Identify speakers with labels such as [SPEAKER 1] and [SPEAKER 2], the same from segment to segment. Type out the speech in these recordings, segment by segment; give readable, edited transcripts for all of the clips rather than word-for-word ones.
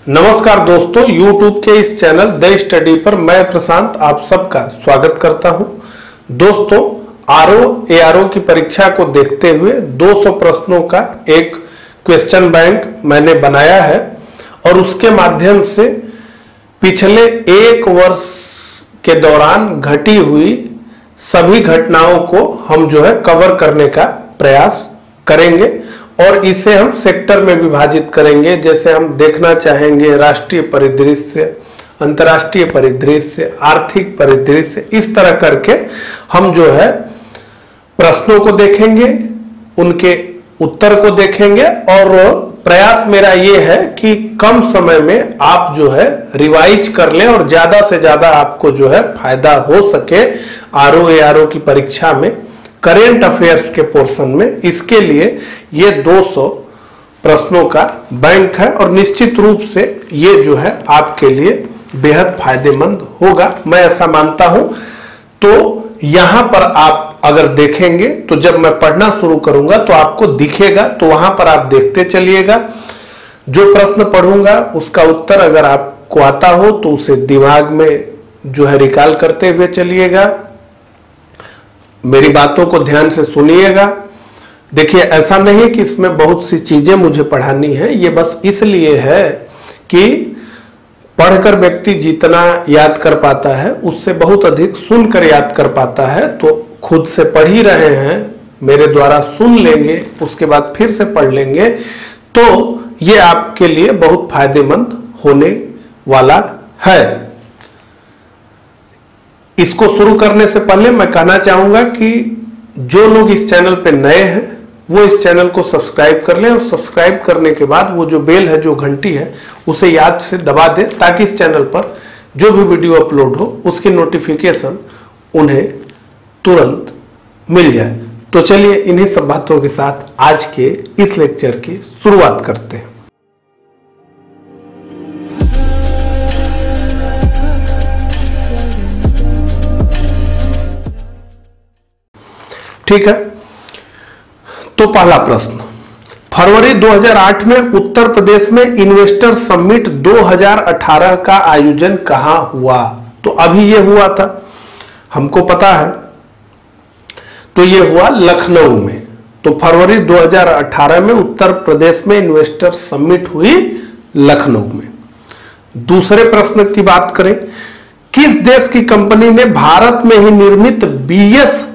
[SPEAKER 1] नमस्कार दोस्तों, YouTube के इस चैनल द स्टडी पर मैं प्रशांत आप सबका स्वागत करता हूं। दोस्तों, ARO की परीक्षा को देखते हुए 200 प्रश्नों का एक क्वेश्चन बैंक मैंने बनाया है और उसके माध्यम से पिछले एक वर्ष के दौरान घटी हुई सभी घटनाओं को हम कवर करने का प्रयास करेंगे और इसे हम सेक्टर में विभाजित करेंगे। जैसे हम देखना चाहेंगे राष्ट्रीय परिदृश्य, अंतर्राष्ट्रीय परिदृश्य, आर्थिक परिदृश्य, इस तरह करके हम प्रश्नों को देखेंगे, उनके उत्तर को देखेंगे और प्रयास मेरा ये है कि कम समय में आप रिवाइज कर लें और ज्यादा से ज्यादा आपको फायदा हो सके ARO की परीक्षा में करेंट अफेयर्स के पोर्शन में। इसके लिए ये 200 प्रश्नों का बैंक है और निश्चित रूप से ये आपके लिए बेहद फायदेमंद होगा, मैं ऐसा मानता हूं। तो यहां पर आप अगर देखेंगे तो जब मैं पढ़ना शुरू करूंगा तो आपको दिखेगा, तो वहां पर आप देखते चलिएगा। जो प्रश्न पढ़ूंगा उसका उत्तर अगर आपको आता हो तो उसे दिमाग में रिकॉल करते हुए चलिएगा। मेरी बातों को ध्यान से सुनिएगा। देखिए, ऐसा नहीं कि इसमें बहुत सी चीजें मुझे पढ़ानी है, ये बस इसलिए है कि पढ़कर व्यक्ति जितना याद कर पाता है उससे बहुत अधिक सुनकर याद कर पाता है। तो खुद से पढ़ ही रहे हैं, मेरे द्वारा सुन लेंगे, उसके बाद फिर से पढ़ लेंगे, तो ये आपके लिए बहुत फायदेमंद होने वाला है। इसको शुरू करने से पहले मैं कहना चाहूंगा कि जो लोग इस चैनल पे नए हैं वो इस चैनल को सब्सक्राइब कर लें और सब्सक्राइब करने के बाद वो जो बेल है, जो घंटी है, उसे याद से दबा दें ताकि इस चैनल पर जो भी वीडियो अपलोड हो उसकी नोटिफिकेशन उन्हें तुरंत मिल जाए। तो चलिए इन्हीं सब बातों के साथ आज के इस लेक्चर की शुरुआत करते हैं। ठीक है, तो पहला प्रश्न, फरवरी 2008 में उत्तर प्रदेश में इन्वेस्टर समिट 2018 का आयोजन कहां हुआ? तो अभी यह हुआ था, हमको पता है, तो यह हुआ लखनऊ में। तो फरवरी 2018 में उत्तर प्रदेश में इन्वेस्टर समिट हुई लखनऊ में। दूसरे प्रश्न की बात करें, किस देश की कंपनी ने भारत में ही निर्मित BS6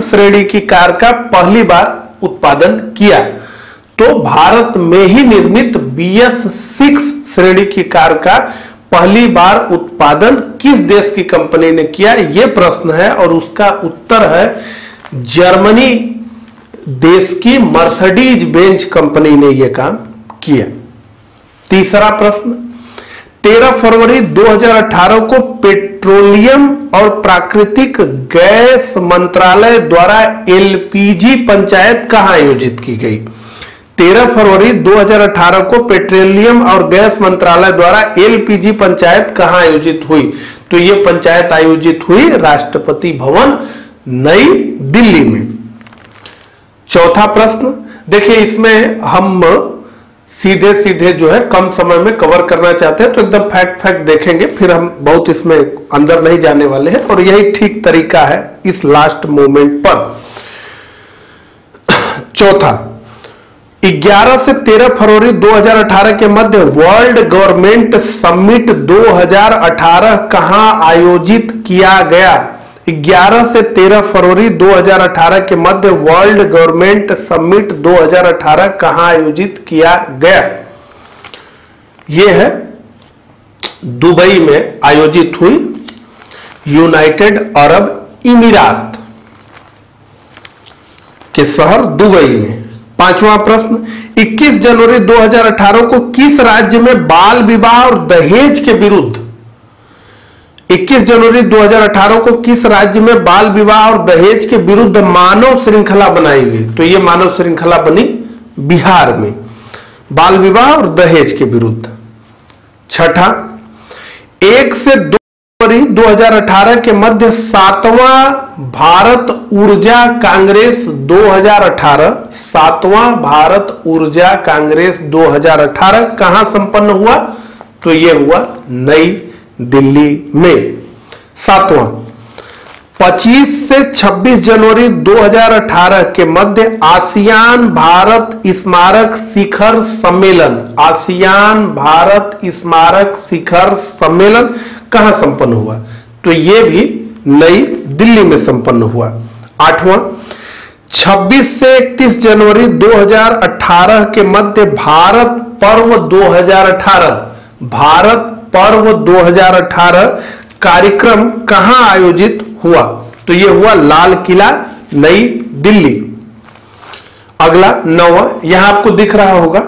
[SPEAKER 1] श्रेणी की कार का पहली बार उत्पादन किया? तो भारत में ही निर्मित BS6 श्रेणी की कार का पहली बार उत्पादन किस देश की कंपनी ने किया, यह प्रश्न है और उसका उत्तर है जर्मनी देश की मर्सिडीज बेंज कंपनी ने यह काम किया। तीसरा प्रश्न, 13 फरवरी 2018 को पेट्रोलियम और प्राकृतिक गैस मंत्रालय द्वारा LPG पंचायत कहां आयोजित की गई? 13 फरवरी 2018 को पेट्रोलियम और गैस मंत्रालय द्वारा LPG पंचायत कहां आयोजित हुई? तो यह पंचायत आयोजित हुई राष्ट्रपति भवन नई दिल्ली में। चौथा प्रश्न, देखिए इसमें हम सीधे सीधे कम समय में कवर करना चाहते हैं तो एकदम फैक्ट देखेंगे, फिर हम बहुत इसमें अंदर नहीं जाने वाले हैं और यही ठीक तरीका है इस लास्ट मोमेंट पर। चौथा, 11 से 13 फरवरी 2018 के मध्य वर्ल्ड गवर्नमेंट समिट 2018 कहां आयोजित किया गया? 11 से 13 फरवरी 2018 के मध्य वर्ल्ड गवर्नमेंट समिट 2018 कहां आयोजित किया गया? यह है दुबई में आयोजित हुई, यूनाइटेड अरब इमीरात के शहर दुबई में। पांचवा प्रश्न, 21 जनवरी 2018 को किस राज्य में बाल विवाह और दहेज के विरुद्ध 21 जनवरी 2018 को किस राज्य में बाल विवाह और दहेज के विरुद्ध मानव श्रृंखला बनाई गई? तो यह मानव श्रृंखला बनी बिहार में, बाल विवाह और दहेज के विरुद्ध। छठा, 1 से 2 जनवरी 2018 के मध्य 7वां भारत ऊर्जा कांग्रेस 2018, 7वां भारत ऊर्जा कांग्रेस 2018 कहां संपन्न हुआ? तो यह हुआ नई दिल्ली में। 7वां 25 से 26 जनवरी 2018 के मध्य आसियान भारत स्मारक शिखर सम्मेलन, आसियान भारत स्मारक शिखर सम्मेलन कहां संपन्न हुआ? तो यह भी नई दिल्ली में संपन्न हुआ। 8वां 26 से 31 जनवरी 2018 के मध्य भारत पर्व 2018, भारत पर्व 2018 कार्यक्रम कहां आयोजित हुआ? तो यह हुआ लाल किला, नई दिल्ली। अगला 9वां, यहां आपको दिख रहा होगा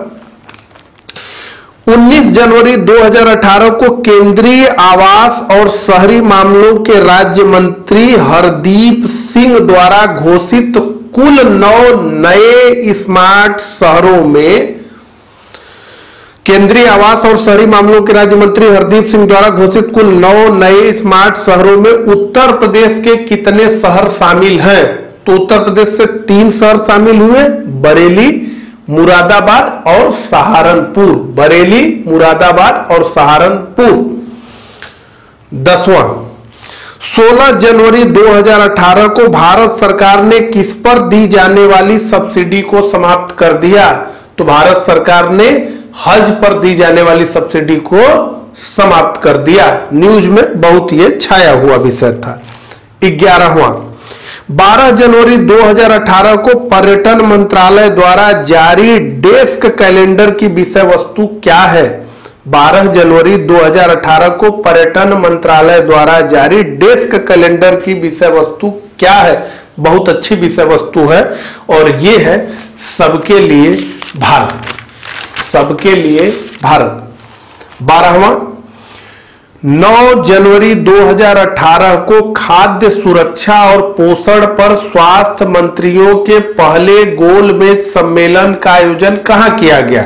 [SPEAKER 1] 19 जनवरी 2018 को केंद्रीय आवास और शहरी मामलों के राज्य मंत्री हरदीप सिंह द्वारा घोषित कुल 9 नए स्मार्ट शहरों में, केंद्रीय आवास और शहरी मामलों के राज्य मंत्री हरदीप सिंह द्वारा घोषित कुल 9 नए स्मार्ट शहरों में उत्तर प्रदेश के कितने शहर शामिल हैं? तो उत्तर प्रदेश से 3 शहर शामिल हुए, बरेली, मुरादाबाद और सहारनपुर, बरेली, मुरादाबाद और सहारनपुर। 10वां 16 जनवरी 2018 को भारत सरकार ने किस पर दी जाने वाली सब्सिडी को समाप्त कर दिया? तो भारत सरकार ने हज पर दी जाने वाली सब्सिडी को समाप्त कर दिया। न्यूज में बहुत ये छाया हुआ विषय था। 11वां 12 जनवरी 2018 को पर्यटन मंत्रालय द्वारा जारी डेस्क कैलेंडर की विषय वस्तु क्या है? 12 जनवरी 2018 को पर्यटन मंत्रालय द्वारा जारी डेस्क कैलेंडर की विषय वस्तु क्या है? बहुत अच्छी विषय वस्तु है और यह है सबके लिए भारत, सबके लिए भारत। 12वां 9 जनवरी 2018 को खाद्य सुरक्षा और पोषण पर स्वास्थ्य मंत्रियों के पहले गोलमेज सम्मेलन का आयोजन कहां किया गया?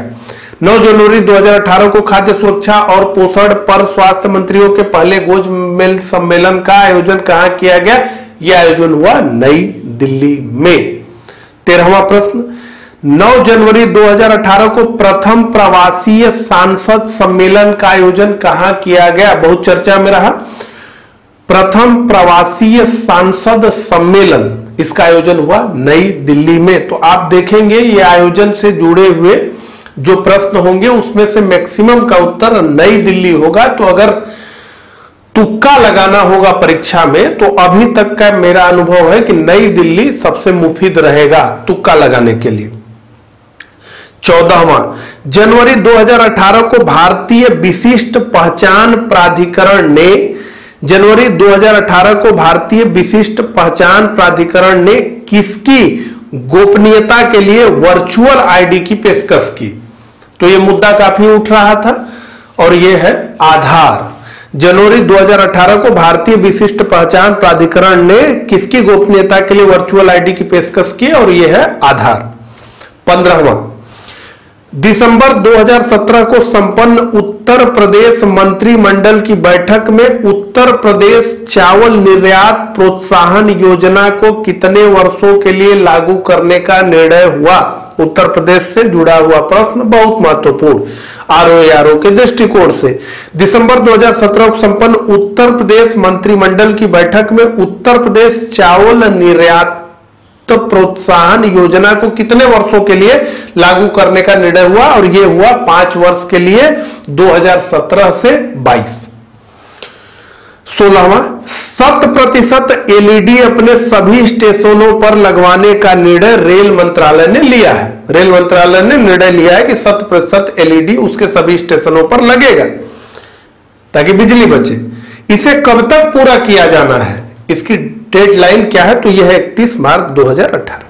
[SPEAKER 1] 9 जनवरी 2018 को खाद्य सुरक्षा और पोषण पर स्वास्थ्य मंत्रियों के पहले गोलमेज सम्मेलन का आयोजन कहां किया गया? यह आयोजन हुआ नई दिल्ली में। 13वां प्रश्न 9 जनवरी 2018 को प्रथम प्रवासीय सांसद सम्मेलन का आयोजन कहां किया गया? बहुत चर्चा में रहा। प्रथम प्रवासीय सांसद सम्मेलन, इसका आयोजन हुआ नई दिल्ली में। तो आप देखेंगे ये आयोजन से जुड़े हुए जो प्रश्न होंगे उसमें से मैक्सिमम का उत्तर नई दिल्ली होगा। तो अगर तुक्का लगाना होगा परीक्षा में तो अभी तक का मेरा अनुभव है कि नई दिल्ली सबसे मुफीद रहेगा तुक्का लगाने के लिए। 14वां जनवरी 2018 को भारतीय विशिष्ट पहचान प्राधिकरण ने, जनवरी 2018 को भारतीय विशिष्ट पहचान प्राधिकरण ने किसकी गोपनीयता के लिए वर्चुअल आईडी की पेशकश की? तो यह मुद्दा काफी उठ रहा था और यह है आधार। जनवरी 2018 को भारतीय विशिष्ट पहचान प्राधिकरण ने किसकी गोपनीयता के लिए वर्चुअल आईडी की पेशकश की और यह है आधार। 15वां दिसंबर 2017 को संपन्न उत्तर प्रदेश मंत्रिमंडल की बैठक में उत्तर प्रदेश चावल निर्यात प्रोत्साहन योजना को कितने वर्षों के लिए लागू करने का निर्णय हुआ? उत्तर प्रदेश से जुड़ा हुआ प्रश्न, बहुत महत्वपूर्ण आरओ के दृष्टिकोण से। दिसंबर 2017 को संपन्न उत्तर प्रदेश मंत्रिमंडल की बैठक में उत्तर प्रदेश चावल निर्यात प्रोत्साहन योजना को कितने वर्षों के लिए लागू करने का निर्णय हुआ? और यह हुआ 5 वर्ष के लिए, 2017 से 22। 16वां 100% एलईडी अपने सभी स्टेशनों पर लगवाने का निर्णय रेल मंत्रालय ने लिया है। रेल मंत्रालय ने निर्णय लिया है कि 100% एलईडी उसके सभी स्टेशनों पर लगेगा ताकि बिजली बचे। इसे कब तक पूरा किया जाना है? इसकी डेडलाइन क्या है? तो यह है 31 मार्च 2018।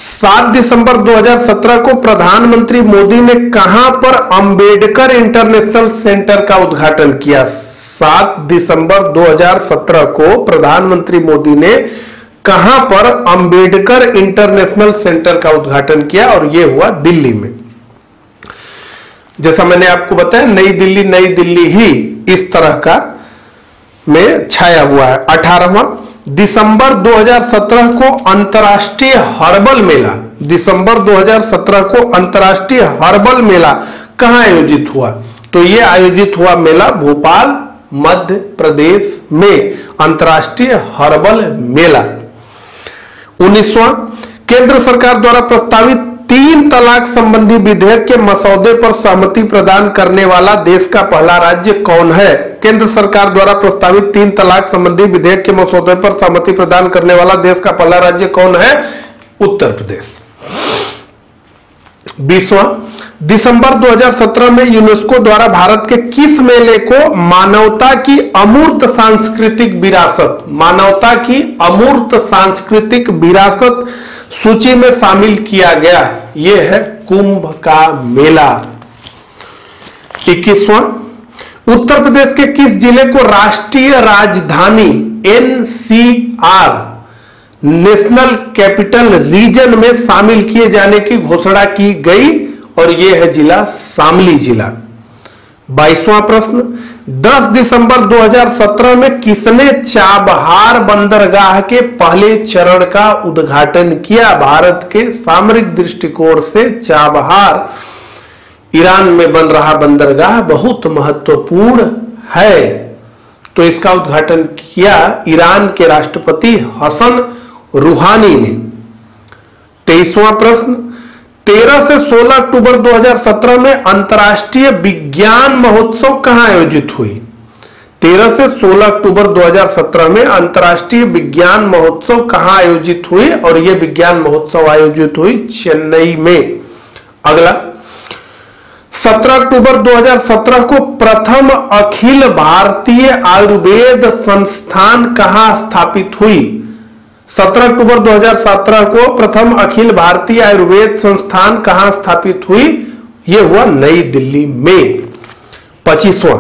[SPEAKER 1] 7 दिसंबर 2017 को प्रधानमंत्री मोदी ने कहां पर अंबेडकर इंटरनेशनल सेंटर का उद्घाटन किया? 7 दिसंबर 2017 को प्रधानमंत्री मोदी ने कहां पर अंबेडकर इंटरनेशनल सेंटर का उद्घाटन किया और यह हुआ दिल्ली में। जैसा मैंने आपको बताया नई दिल्ली ही इस तरह का में छाया हुआ है। 18वां, दिसंबर 2017 को अंतर्राष्ट्रीय हर्बल मेला, दिसंबर 2017 को अंतर्राष्ट्रीय हर्बल मेला कहां आयोजित हुआ? तो यह आयोजित हुआ मेला भोपाल मध्य प्रदेश में, अंतर्राष्ट्रीय हर्बल मेला। 19वां, केंद्र सरकार द्वारा प्रस्तावित 3 तलाक संबंधी विधेयक के मसौदे पर सहमति प्रदान करने वाला देश का पहला राज्य कौन है? केंद्र सरकार द्वारा प्रस्तावित 3 तलाक संबंधी विधेयक के मसौदे पर सहमति प्रदान करने वाला देश का पहला राज्य कौन है? उत्तर प्रदेश। 20वां, दिसंबर 2017 में यूनेस्को द्वारा भारत के किस मेले को मानवता की अमूर्त सांस्कृतिक विरासत, मानवता की अमूर्त सांस्कृतिक विरासत सूची में शामिल किया गया? यह है कुंभ का मेला। 21वां, उत्तर प्रदेश के किस जिले को राष्ट्रीय राजधानी NCR नेशनल कैपिटल रीजन में शामिल किए जाने की घोषणा की गई? और यह है जिला शामली जिला। 22वां प्रश्न, 10 दिसंबर 2017 में किसने चाबहार बंदरगाह के पहले चरण का उद्घाटन किया? भारत के सामरिक दृष्टिकोण से चाबहार ईरान में बन रहा बंदरगाह बहुत महत्वपूर्ण है, तो इसका उद्घाटन किया ईरान के राष्ट्रपति हसन रूहानी ने। 23वां प्रश्न, 13 से 16 अक्टूबर 2017 में अंतर्राष्ट्रीय विज्ञान महोत्सव कहां आयोजित हुई? 13 से 16 अक्टूबर 2017 में अंतर्राष्ट्रीय विज्ञान महोत्सव कहां आयोजित हुई? और यह विज्ञान महोत्सव आयोजित हुई चेन्नई में। अगला, 17 अक्टूबर 2017 को प्रथम अखिल भारतीय आयुर्वेद संस्थान कहां स्थापित हुई? 17 अक्टूबर 2017 को प्रथम अखिल भारतीय आयुर्वेद संस्थान कहां स्थापित हुई? यह हुआ नई दिल्ली में। 25वां,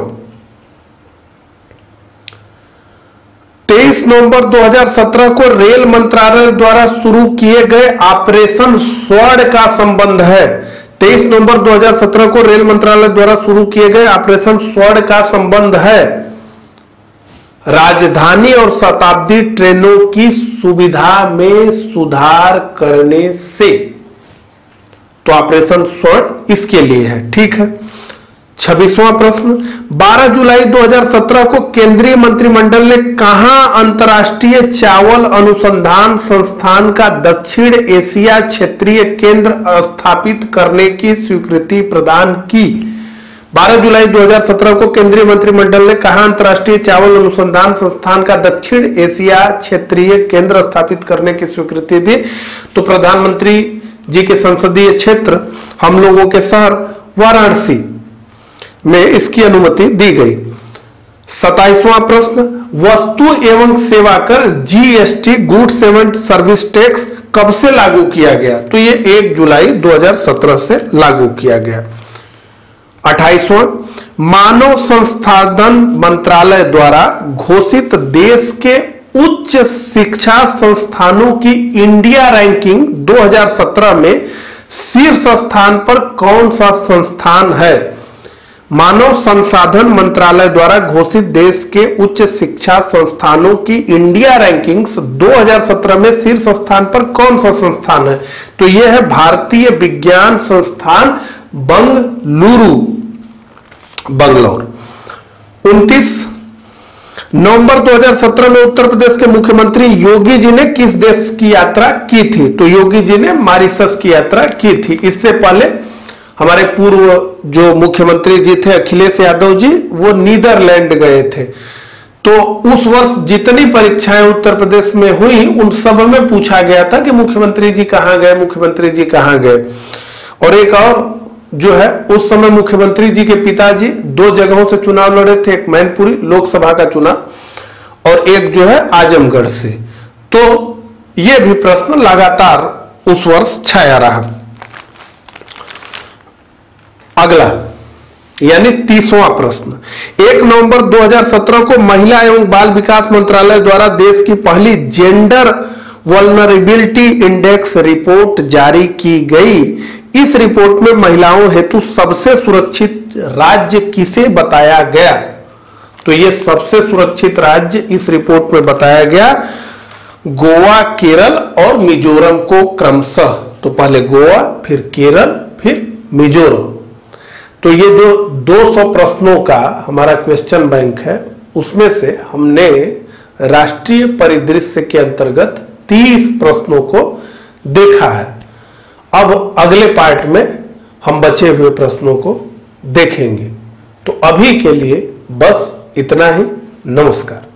[SPEAKER 1] 23 नवंबर 2017 को रेल मंत्रालय द्वारा शुरू किए गए ऑपरेशन स्वर्ण का संबंध है। 23 नवंबर 2017 को रेल मंत्रालय द्वारा शुरू किए गए ऑपरेशन स्वर्ण का संबंध है राजधानी और शताब्दी ट्रेनों की सुविधा में सुधार करने से। तो ऑपरेशन स्वर्ण इसके लिए है, ठीक है। 26वां प्रश्न, 12 जुलाई 2017 को केंद्रीय मंत्रिमंडल ने कहां अंतर्राष्ट्रीय चावल अनुसंधान संस्थान का दक्षिण एशिया क्षेत्रीय केंद्र स्थापित करने की स्वीकृति प्रदान की? 12 जुलाई 2017 को केंद्रीय मंत्रिमंडल ने कहां अंतर्राष्ट्रीय चावल अनुसंधान संस्थान का दक्षिण एशिया क्षेत्रीय केंद्र स्थापित करने की स्वीकृति दी? तो प्रधानमंत्री जी के संसदीय क्षेत्र हम लोगों के शहर वाराणसी में इसकी अनुमति दी गई। 27वां प्रश्न, वस्तु एवं सेवा कर GST गुड्स एवं सर्विस टैक्स कब से लागू किया गया? तो ये 1 जुलाई 2017 से लागू किया गया। 28वां, मानव संसाधन मंत्रालय द्वारा घोषित देश के उच्च शिक्षा संस्थानों की इंडिया रैंकिंग 2017 में शीर्ष स्थान पर कौन सा संस्थान है? मानव संसाधन मंत्रालय द्वारा घोषित देश के उच्च शिक्षा संस्थानों की इंडिया रैंकिंग्स 2017 में शीर्ष स्थान पर कौन सा संस्थान है? तो यह है भारतीय विज्ञान संस्थान बंगलौर। 29 नवंबर 2017 में उत्तर प्रदेश के मुख्यमंत्री योगी जी ने किस देश की यात्रा की थी? तो योगी जी ने मॉरिशस की यात्रा की थी। इससे पहले हमारे पूर्व जो मुख्यमंत्री जी थे अखिलेश यादव जी, वो नीदरलैंड गए थे। तो उस वर्ष जितनी परीक्षाएं उत्तर प्रदेश में हुई उन सब में पूछा गया था कि मुख्यमंत्री जी कहां गए, मुख्यमंत्री जी कहां गए। और एक और जो है, उस समय मुख्यमंत्री जी के पिताजी 2 जगहों से चुनाव लड़े थे, एक मैनपुरी लोकसभा का चुनाव और एक जो है आजमगढ़ से। तो यह भी प्रश्न लगातार उस वर्ष छाया रहा। अगला यानी 30वां प्रश्न, 1 नवंबर 2017 को महिला एवं बाल विकास मंत्रालय द्वारा देश की पहली जेंडर वल्नरेबिलिटी इंडेक्स रिपोर्ट जारी की गई। इस रिपोर्ट में महिलाओं हेतु सबसे सुरक्षित राज्य किसे बताया गया? तो ये सबसे सुरक्षित राज्य इस रिपोर्ट में बताया गया गोवा, केरल और मिजोरम को क्रमशः। तो पहले गोवा, फिर केरल, फिर मिजोरम। तो ये जो 200 प्रश्नों का हमारा क्वेश्चन बैंक है, उसमें से हमने राष्ट्रीय परिदृश्य के अंतर्गत 30 प्रश्नों को देखा है। अब अगले पार्ट में हम बचे हुए प्रश्नों को देखेंगे। तो अभी के लिए बस इतना ही। नमस्कार।